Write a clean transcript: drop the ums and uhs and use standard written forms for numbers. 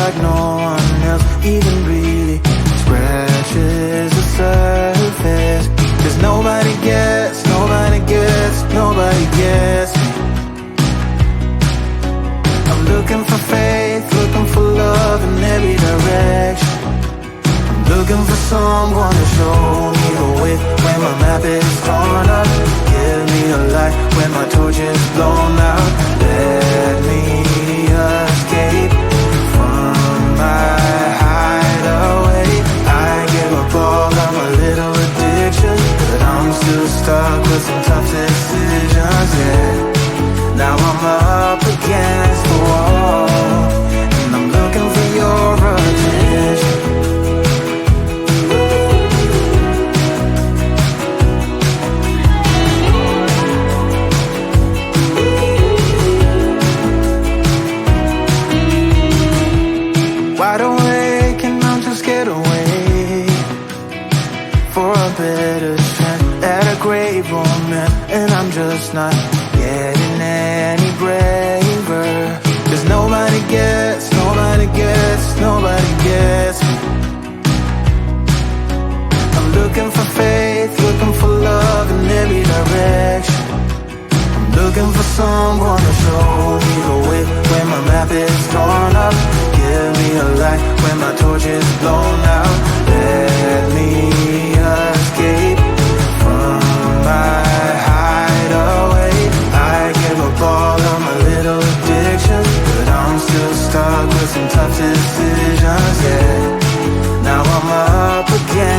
like no one else even really scratches the surface. 'Cause nobody gets, nobody gets, nobody gets me. I'm looking for faith, looking for love in every direction. I'm looking for someone to show me the way when my map is torn up. Give me a light when my torch is blown out. Let me escape from my hideaway. I give up all of my little addictions, but I'm still stuck with some tough decisions, yeah. Now I'm up against the wall, and I'm looking for your attention. Wide awake and I'm just scared away for a better chance at a great moment, and I'm just not getting any braver. 'Cause nobody gets, nobody gets, nobody gets me. I'm looking for faith, looking for love in every direction. I'm looking for someone to show me the way when my map is torn up. Give me a light when my torch is blown out. Let me escape from my hideaway. I give up all of my little addictions, but I'm still stuck with some tough decisions, yeah. Now I'm up again.